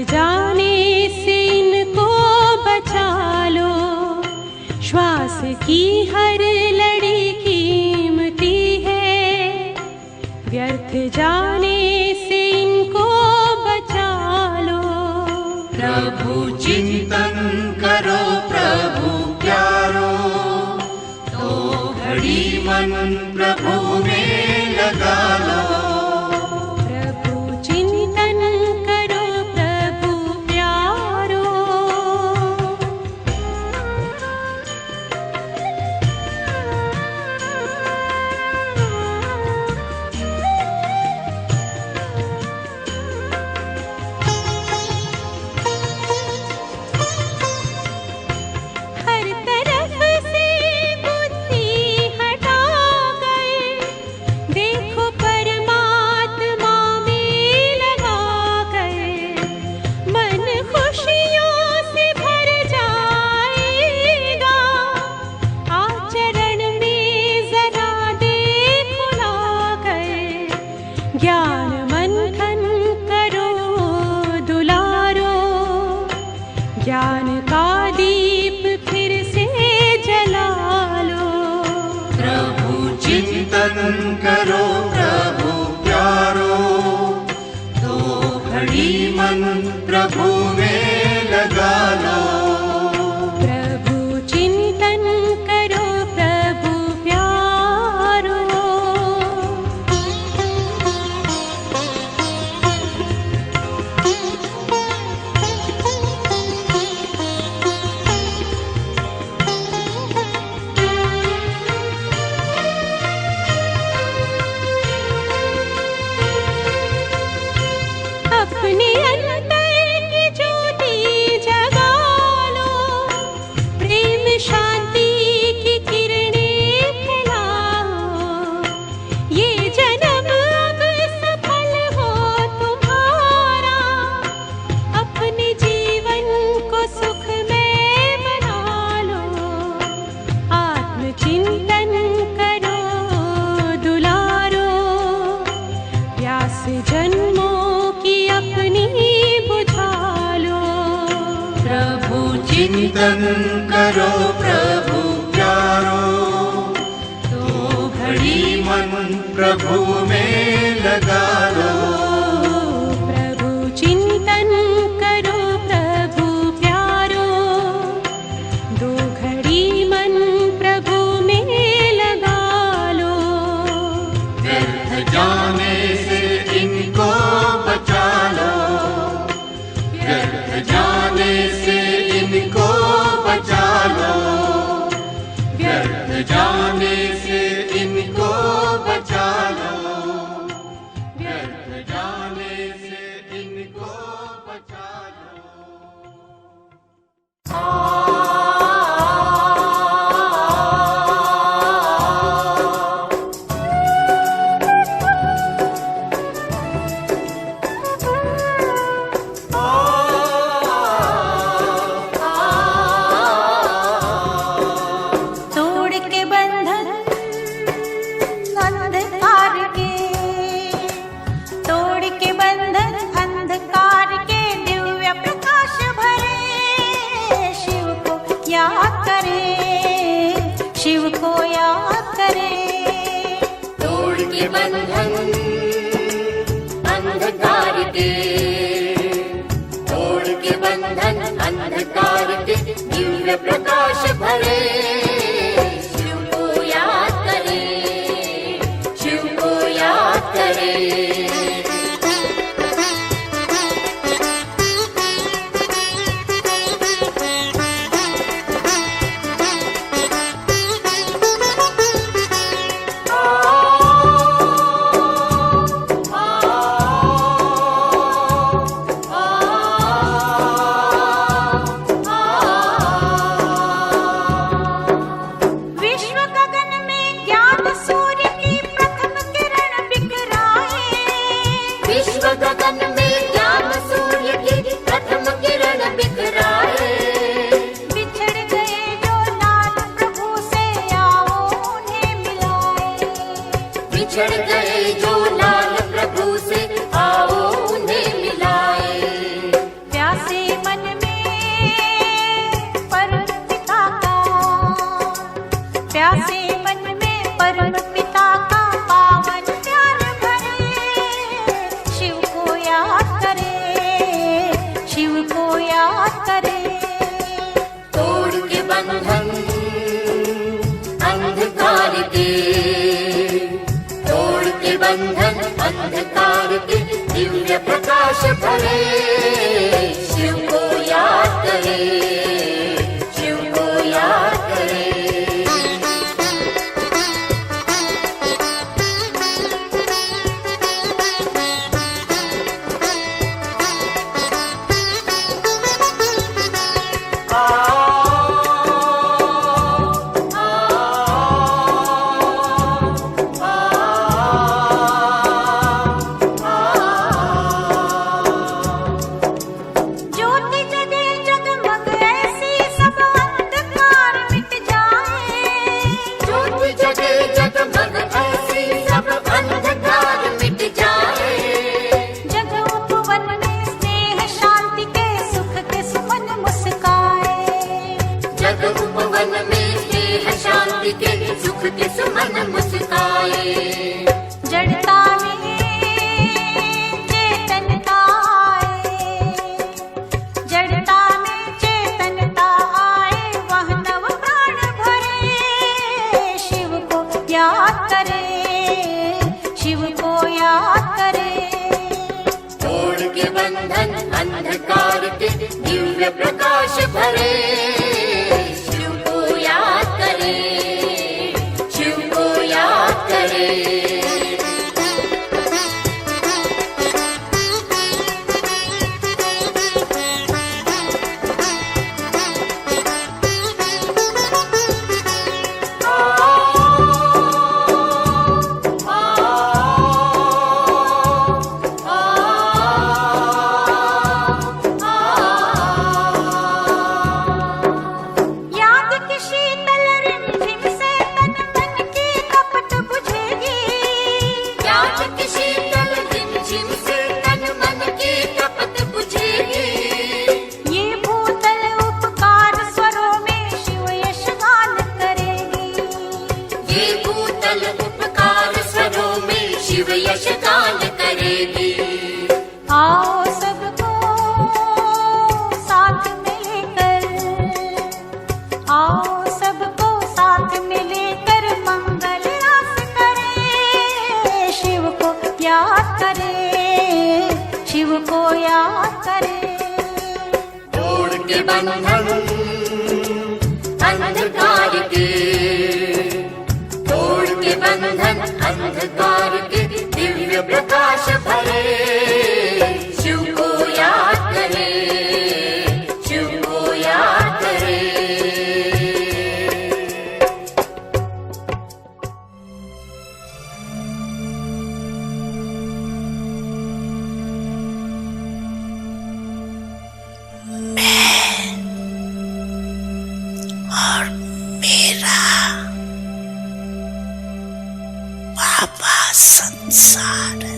जाने से इनको बचा लो, श्वास की हर लड़ी कीमती है, व्यर्थ जाने से इनको बचा लो। प्रभु चिंतन करो प्रभु प्यारो, तो घड़ी मन प्रभु में लगा लो। ज्ञान मंथन करो दुलारो, ज्ञान का दीप फिर से जला लो। प्रभु चिंतन करो प्रभु प्यारो, तो घड़ी मन प्रभु में लगा लो। प्रभु चिंतन करो प्रभु प्यारो। अपने अंतर की ज्योति जगा लो, प्रेम शांति की किरणें फैलाओ। ये जन्म अब सफल हो तुम्हारा, अपने जीवन को सुखमय बना लो। आत्मचिंतन करो दुलारो, प्यास जन्मों अपनी बुझा लो। प्रभु चिंतन करो प्रभु प्यारो, तो घड़ी मन प्रभु में लगा लो। प्रभु चिंतन करो प्रभु प्यारो, दो घड़ी मन प्रभु में लगा लो। व्यर्थ जाने से इनको बचा लो, व्यर्थ जाने से इनको बचा लो, व्यर्थ जाने से इनको बचा लो, व्यर्थ जाने से इनको बचा लो। तोड़ के बंधन अंधकार के, तोड़ के बंधन अंधकार के, दिव्य प्रकाश भरे। शिव को याद करे, शिव को याद करे। तोड़ के बंधन अंधकार के, तोड़ के बंधन अंधकार के, दिव्य प्रकाश भरे। शिव को याद करे, शिव को याद करे। विश्व गगन में ज्ञान सूर्य की प्रथम किरण बिखराए। विश्व गगन में ज्ञान सूर्य की प्रथम किरण बिखराए। बिछड़ गए जो लाल प्रभु से, आओ उन्हें मिलाए। बिछड़ गए जो लाल प्रभु से, आओ उन्हें मिलाए। दिव्य प्रकाश भरे शिव को याद करे शिव को याद करे ज्योति जगे जगमग ऐसी सब अंधकार मिट जाए ज्योति जगे जगमग ऐसी सब अंधकार मिट जाए जग उपवन में स्नेह शांति के सुख के सुमन मुस्काए जग उपवन में स्नेह शांति के सुख के सुमन मुस्काए जड़ता में चेतनता आए जड़ता में चेतनता आए वह नव प्राण भरे शिव को याद करे शिव को याद करे तोड़ के बंधन अंधकार के दिव्य प्रकाश भरे शिव को याद करे शिव को याद करे याद की शीतल रिमझिम से तन मन की कपट बुझेगी याद की शीतल रिमझिम से तन मन की तपत बुझेगी ये भूतल उपकार स्वरों में शिव यश गान करेगी ये भूतल उपकार स्वरों में शिव यश गान करेगी आओ सबको साथ में लेकर आओ सबको साथ में लेकर मंगल रास करे शिव को याद करे शिव को याद करे तोड़ के बंधन अंधकार के तोड़ के बंधन अंधकार के दिव्य प्रकाश भरे शिव को याद करे शिव को याद करे और मेरा बाबा संसार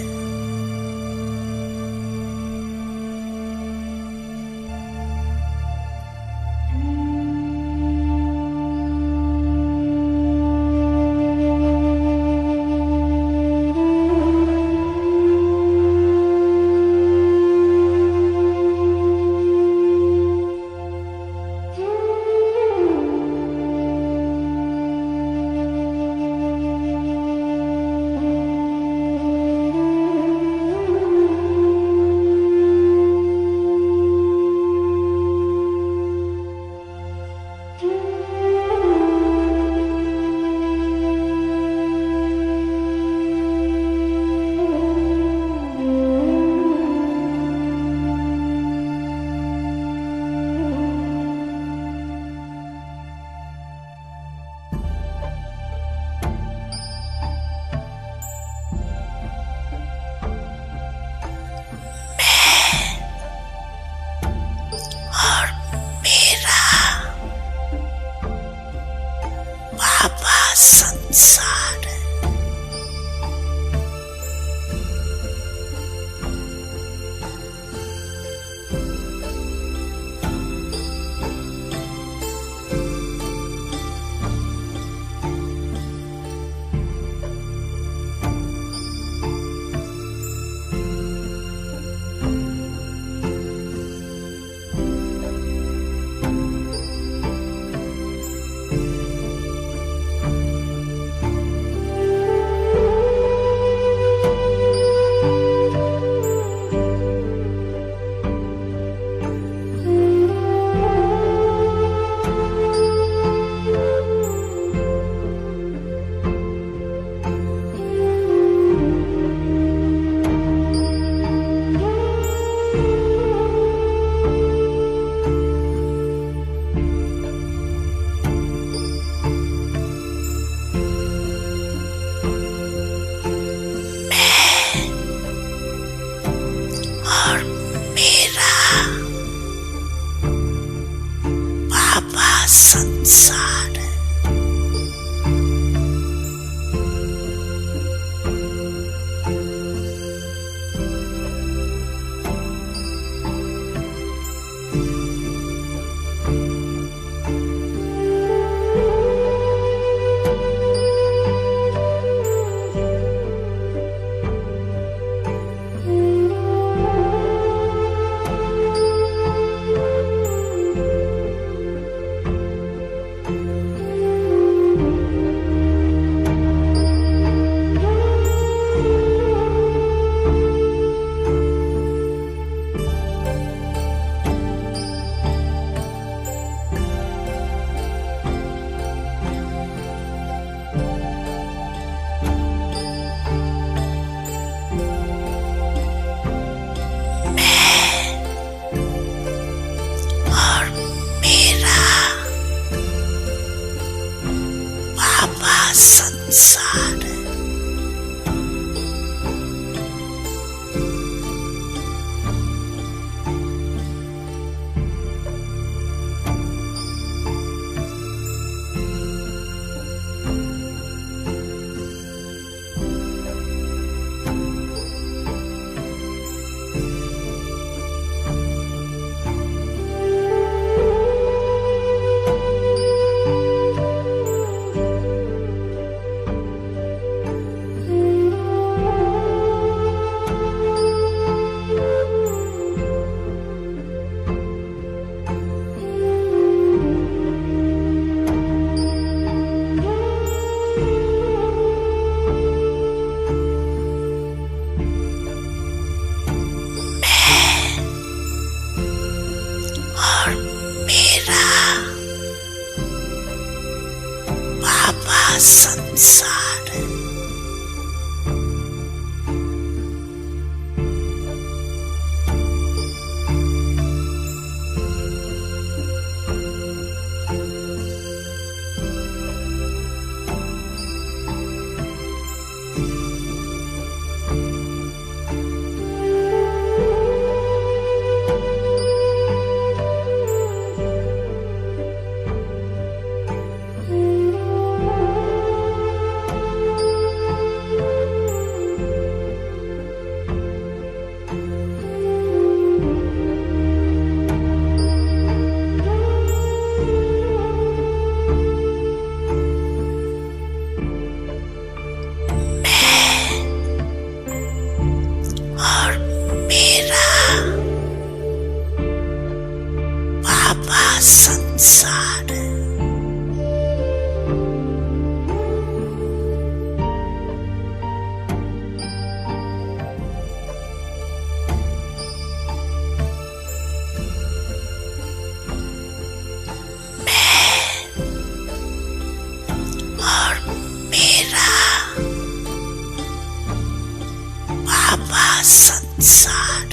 संसार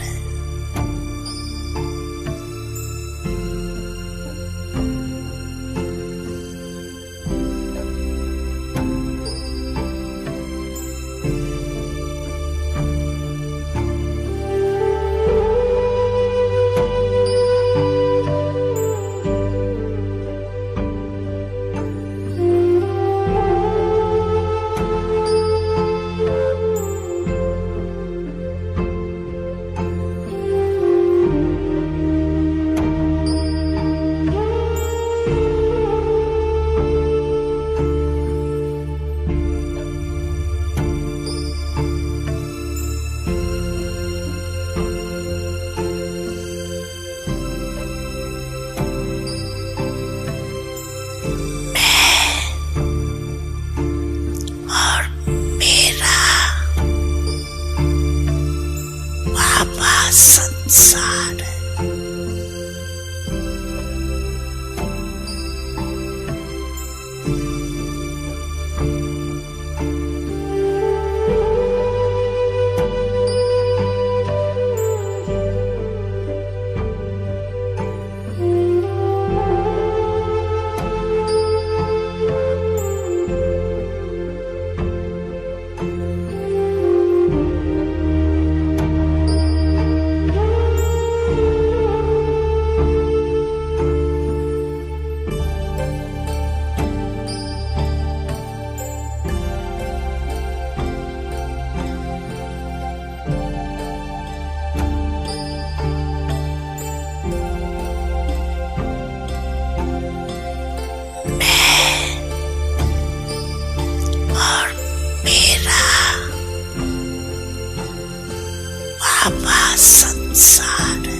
संसार संसार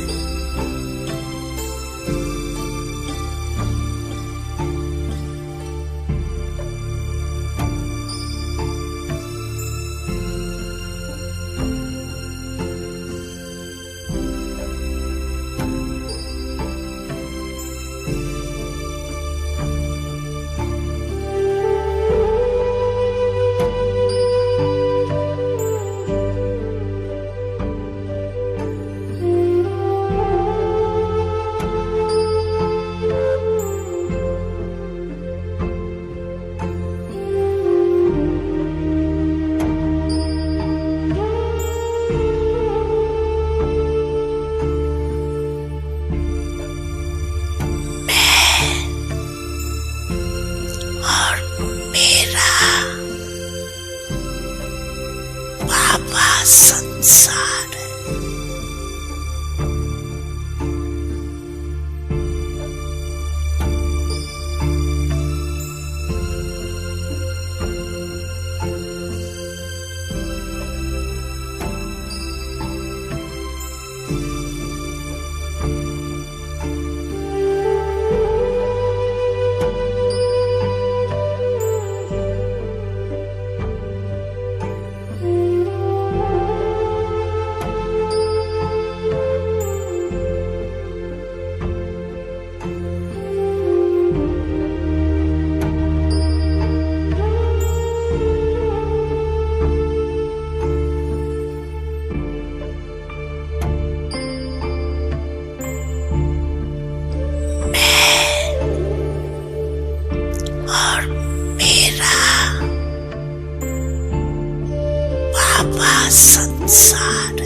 संसार संसार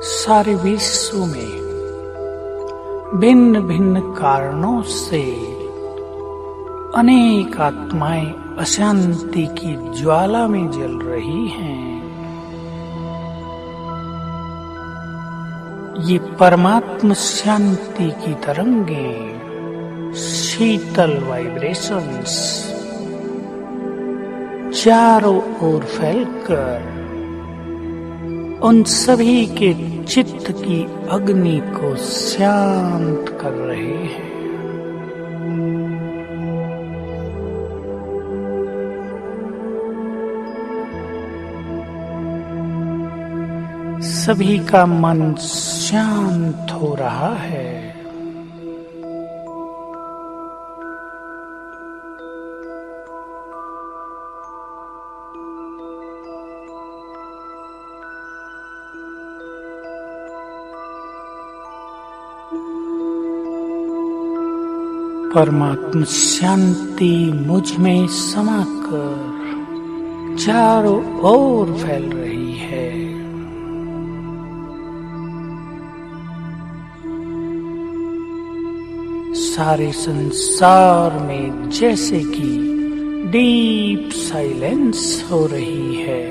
सारे विश्व में भिन्न भिन्न कारणों से अनेक आत्माएं अशांति की ज्वाला में जल रही हैं। ये परमात्मा शांति की तरंगें, शीतल वाइब्रेशंस चारों ओर फैलकर उन सभी के चित्त की अग्नि को शांत कर रहे हैं। सभी का मन शांत हो रहा है। परमात्मा शांति मुझ में समाकर चारों ओर फैल रही है। सारे संसार में जैसे कि डीप साइलेंस हो रही है।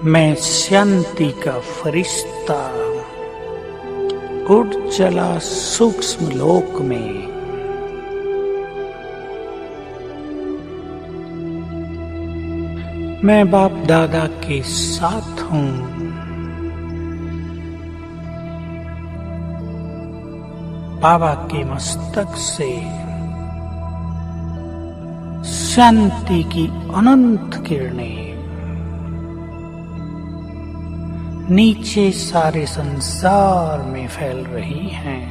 मैं शांति का फरिश्ता उड़ चला सूक्ष्म लोक में। मैं बाप दादा के साथ हूँ। बाबा के मस्तक से शांति की अनंत किरणें नीचे सारे संसार में फैल रही हैं।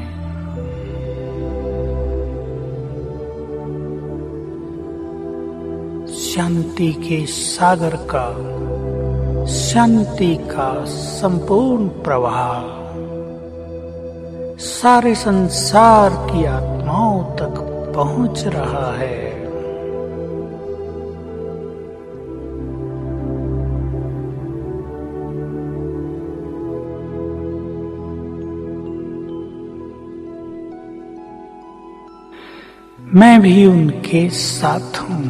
शांति के सागर का, शांति का संपूर्ण प्रवाह सारे संसार की आत्माओं तक पहुंच रहा है। मैं भी उनके साथ हूँ।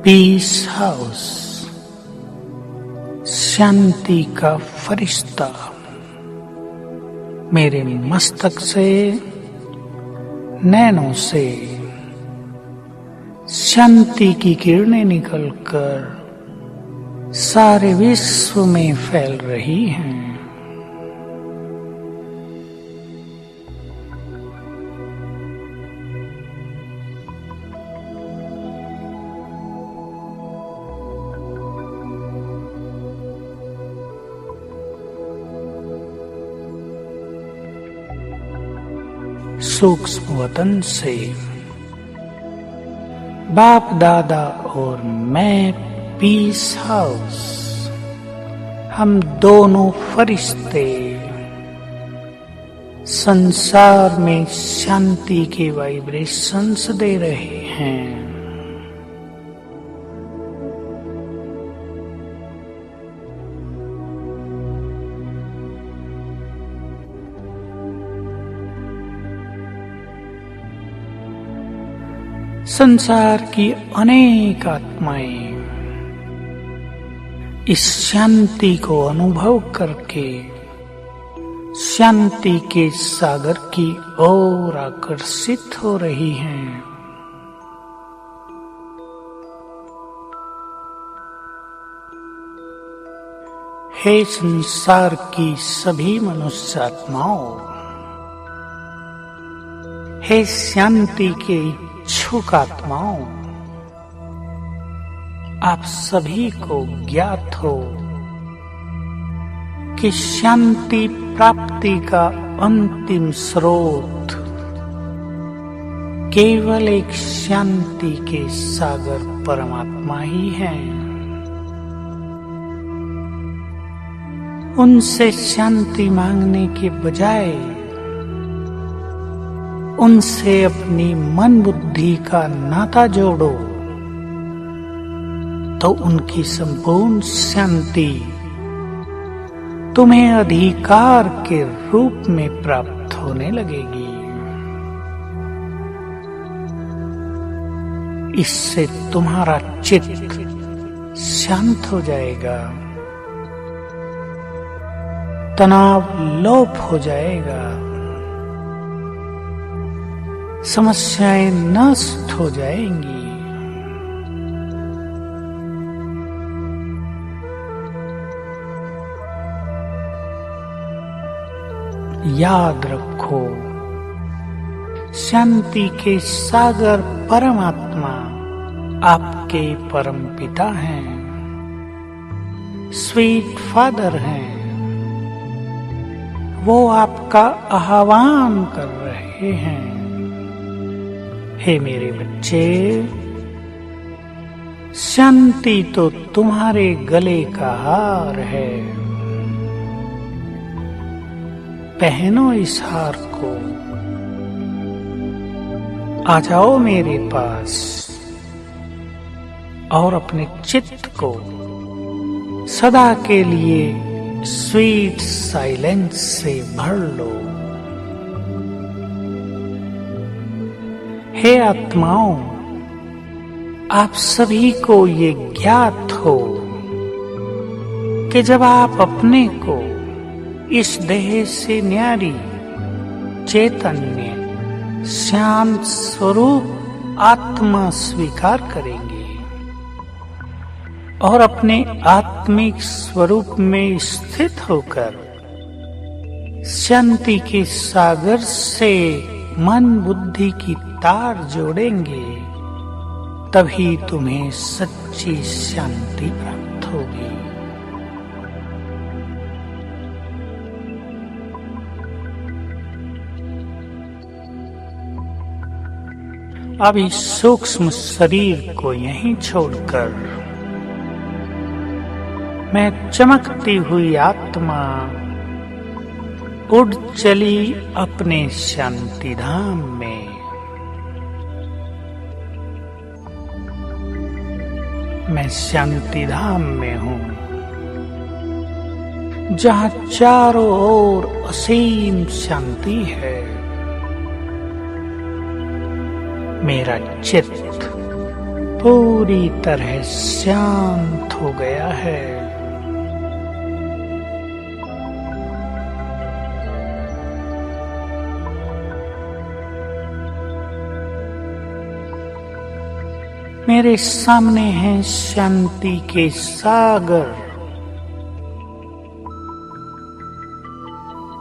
पीस हाउस, शांति का फरिश्ता मेरे मस्तक से, नैनों से शांति की किरणें निकलकर सारे विश्व में फैल रही हैं। सूक्ष्म वतन से बाप दादा और मैं पीस हाउस, हम दोनों फरिश्ते संसार में शांति के वाइब्रेशंस दे रहे हैं। संसार की अनेक आत्माएं इस शांति को अनुभव करके शांति के सागर की ओर आकर्षित हो रही हैं। हे संसार की सभी मनुष्य आत्माओं, हे शांति के इच्छुक आत्माओं, आप सभी को ज्ञात हो कि शांति प्राप्ति का अंतिम स्रोत केवल एक शांति के सागर परमात्मा ही हैं। उनसे शांति मांगने के बजाय उनसे अपनी मन बुद्धि का नाता जोड़ो, तो उनकी संपूर्ण शांति तुम्हें अधिकार के रूप में प्राप्त होने लगेगी। इससे तुम्हारा चित्त शांत हो जाएगा, तनाव लोप हो जाएगा, समस्याएं नष्ट हो जाएंगी। याद रखो, शांति के सागर परमात्मा आपके परम पिता हैं, स्वीट फादर हैं। वो आपका आह्वान कर रहे हैं, हे मेरे बच्चे, शांति तो तुम्हारे गले का हार है। पहनो इस हार को, आ जाओ मेरे पास और अपने चित्त को सदा के लिए स्वीट साइलेंस से भर लो। हे आत्माओं, आप सभी को ये ज्ञात हो कि जब आप अपने को इस देह से न्यारी चैतन्य शांत स्वरूप आत्मा स्वीकार करेंगे और अपने आत्मिक स्वरूप में स्थित होकर शांति के सागर से मन बुद्धि की तार जोड़ेंगे, तभी तुम्हें सच्ची शांति प्राप्त होगी। अब इस सूक्ष्म शरीर को यहीं छोड़कर मैं चमकती हुई आत्मा उड़ चली अपने शांति धाम में। मैं शांति धाम में हूँ, जहाँ चारों ओर असीम शांति है। मेरा चित्त पूरी तरह शांत हो गया है। मेरे सामने है शांति के सागर,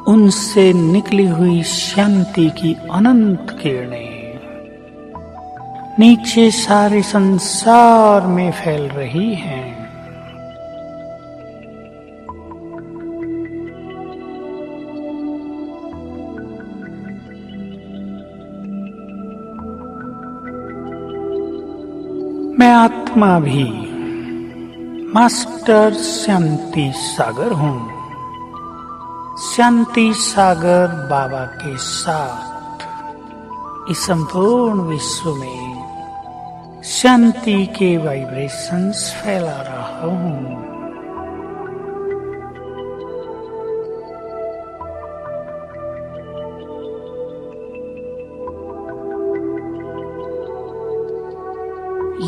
उनसे निकली हुई शांति की अनंत किरणें नीचे सारे संसार में फैल रही हैं। मैं आत्मा भी मास्टर शांति सागर हूँ। शांति सागर बाबा के साथ इस संपूर्ण विश्व में शांति के वाइब्रेशंस फैला रहा हूँ।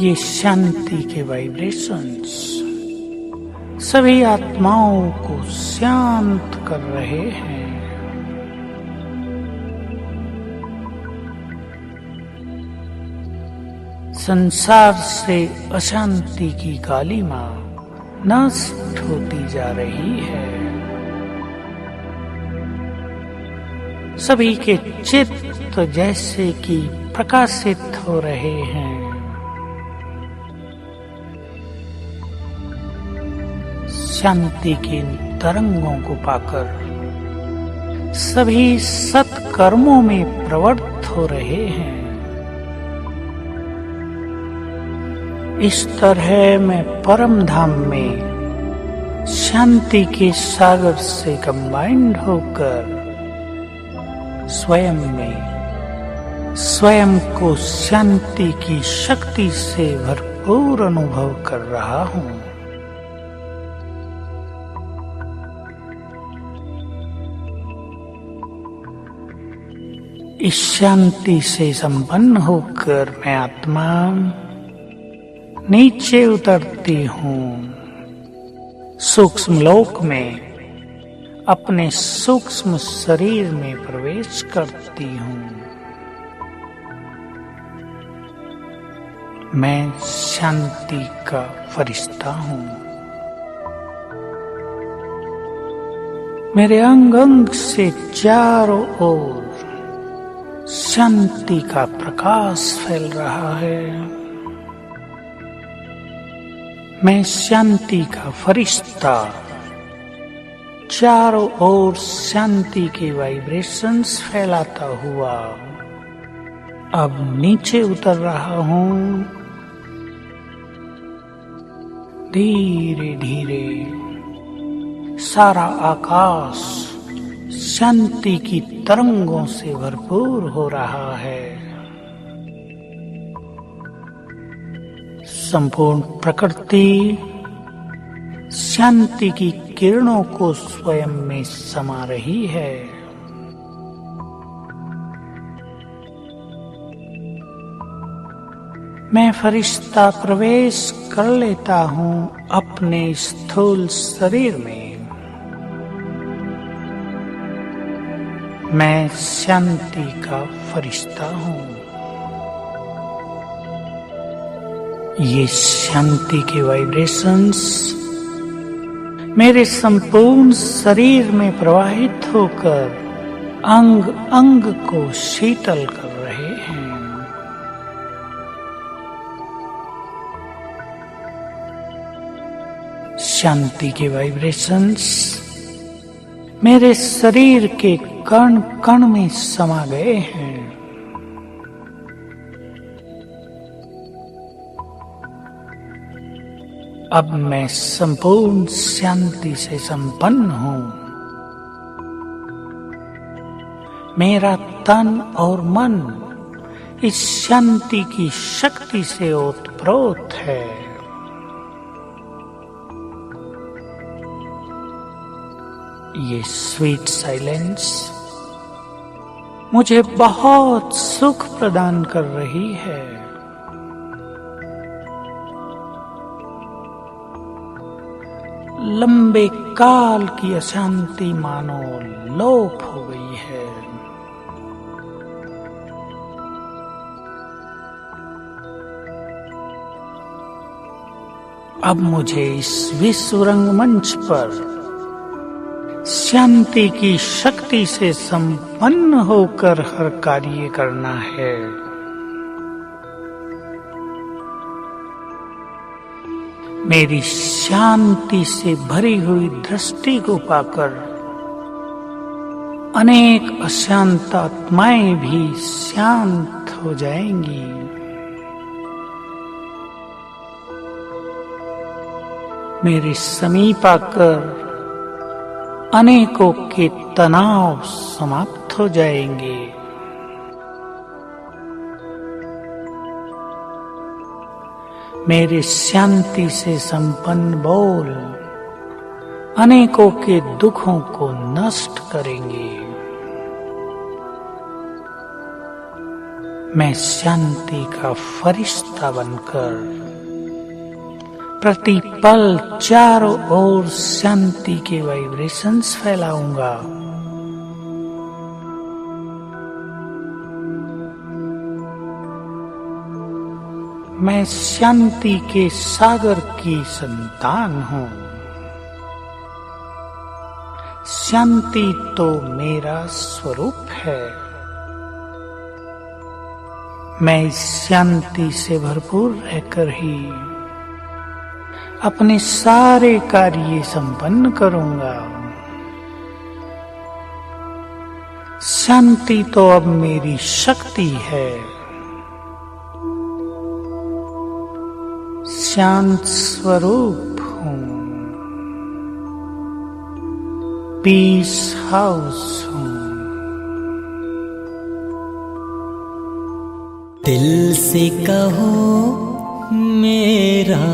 ये शांति के वाइब्रेशंस सभी आत्माओं को शांत कर रहे हैं। संसार से अशांति की कालिमा नष्ट होती जा रही है। सभी के चित्त जैसे कि प्रकाशित हो रहे हैं। शांति के तरंगों को पाकर सभी सत्कर्मों में प्रवृत्त हो रहे हैं। इस तरह मैं परम धाम में शांति के सागर से कंबाइंड होकर स्वयं में स्वयं को शांति की शक्ति से भरपूर अनुभव कर रहा हूँ। इस शांति से संपन्न होकर मैं आत्मा नीचे उतरती हूँ, सूक्ष्म लोक में अपने सूक्ष्म शरीर में प्रवेश करती हूँ। मैं शांति का फरिश्ता हूँ। मेरे अंग अंग से चारों ओर शांति का प्रकाश फैल रहा है। मैं शांति का फरिश्ता चारों ओर शांति के वाइब्रेशंस फैलाता हुआ अब नीचे उतर रहा हूँ। धीरे धीरे सारा आकाश शांति की तरंगों से भरपूर हो रहा है। संपूर्ण प्रकृति शांति की किरणों को स्वयं में समा रही है। मैं फरिश्ता प्रवेश कर लेता हूँ अपने स्थूल शरीर में। मैं शांति का फरिश्ता हूँ। ये शांति के वाइब्रेशंस मेरे संपूर्ण शरीर में प्रवाहित होकर अंग अंग को शीतल कर रहे हैं। शांति के वाइब्रेशंस मेरे शरीर के कण कण में समा गए हैं। अब मैं संपूर्ण शांति से संपन्न हूँ। मेरा तन और मन इस शांति की शक्ति से ओतप्रोत है। ये स्वीट साइलेंस मुझे बहुत सुख प्रदान कर रही है। लंबे काल की अशांति मानो लोप हो गई है। अब मुझे इस विश्व रंगमंच पर शांति की शक्ति से संपन्न होकर हर कार्य करना है। मेरी शांति से भरी हुई दृष्टि को पाकर अनेक अशांत आत्माएं भी शांत हो जाएंगी। मेरे समीप आकर अनेकों के तनाव समाप्त हो जाएंगे। मेरे शांति से संपन्न बोल अनेकों के दुखों को नष्ट करेंगे। मैं शांति का फरिश्ता बनकर प्रतिपल चारों ओर शांति के वाइब्रेशंस फैलाऊंगा। मैं शांति के सागर की संतान हूँ। शांति तो मेरा स्वरूप है। मैं इस शांति से भरपूर रहकर ही अपने सारे कार्य संपन्न करूंगा। शांति तो अब मेरी शक्ति है। शांत स्वरूप हूँ, पीस हाउस हूँ। दिल से कहो मेरा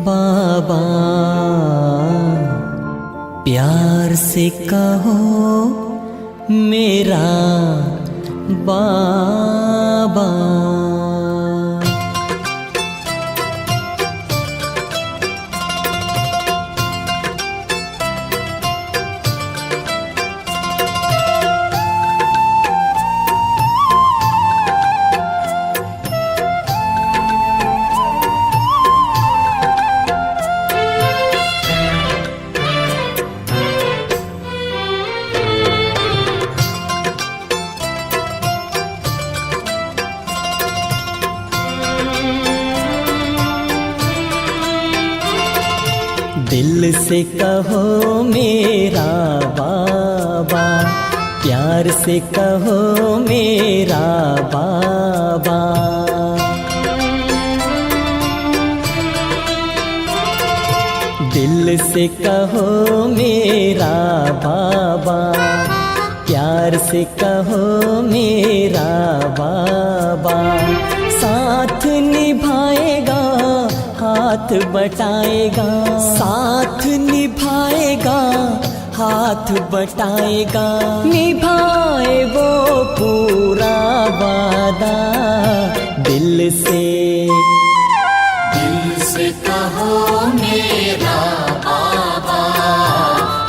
बाबा, प्यार से कहो मेरा बाबा। दिल से कहो मेरा बाबा, प्यार से कहो मेरा बाबा। दिल से कहो मेरा बाबा, प्यार से कहो मेरा बाबा। साथ निभाएगा हाथ बटाएगा, साथ निभाएगा हाथ बटाएगा। निभाए वो पूरा वादा, दिल से कहो मेरा बाबा,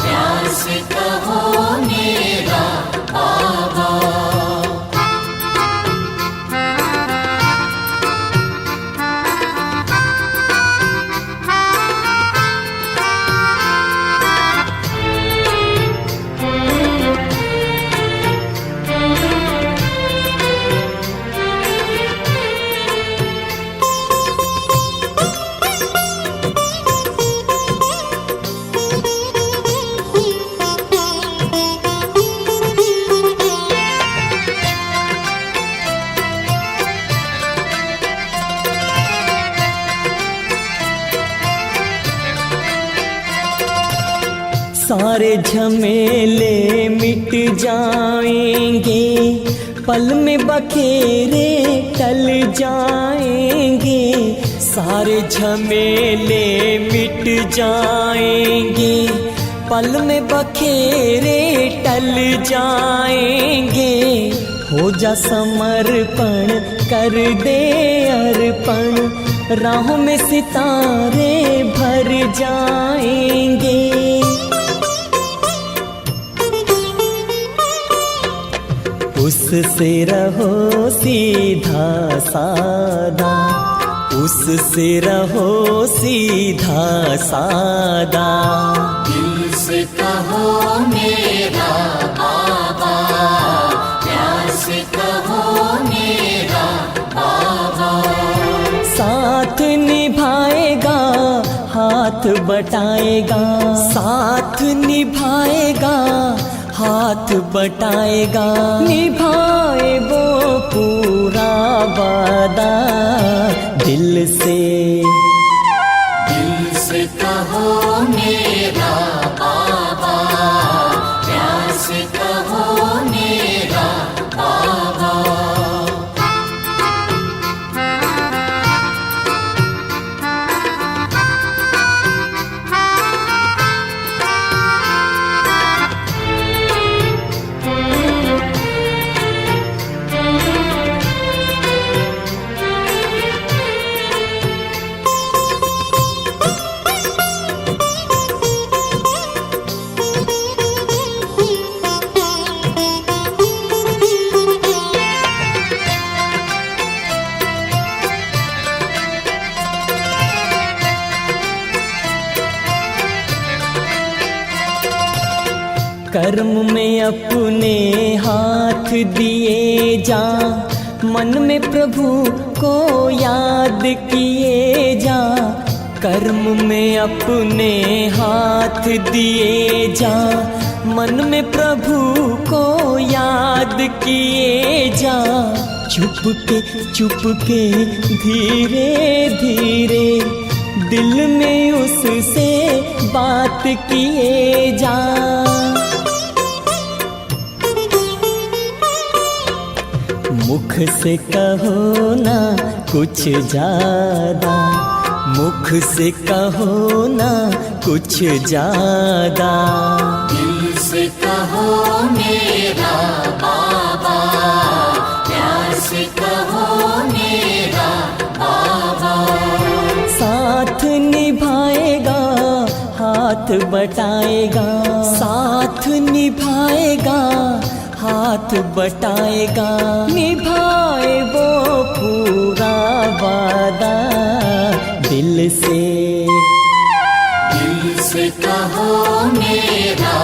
प्यार से कहो मेरा बाबा। सारे झमेले मिट जाएंगे, पल में बखेरे टल जाएंगे। सारे झमेले मिट जाएंगे, पल में बखेरे टल जाएंगे। हो जा समर्पण कर दे अर्पण, राहों में सितारे भर जाएंगे। उससे रहो सीधा सादा, उससे रहो सीधा सादा। दिल से कहो मेरा बाबा, प्यार से कहो मेरा बाबा। साथ निभाएगा हाथ बटाएगा, साथ निभाएगा हाथ बटाएगा। निभाए वो पूरा वादा, दिल से कहो मेरा बाबा, प्यार से कहो मेरा बाबा। कर्म में अपने हाथ दिए जा, मन में प्रभु को याद किए जा। कर्म में अपने हाथ दिए जा, मन में प्रभु को याद किए जा, चुप के धीरे धीरे दिल में उससे बात किए जा। मुख से कहो ना कुछ ज्यादा, मुख से कहो ना कुछ ज्यादा, दिल से कहो मेरा बाबा, प्यार से कहो मेरा बाबा। साथ निभाएगा हाथ बटाएगा, साथ निभाएगा हाथ बटाएगा, निभाए वो पूरा वादा दिल से कहो मेरा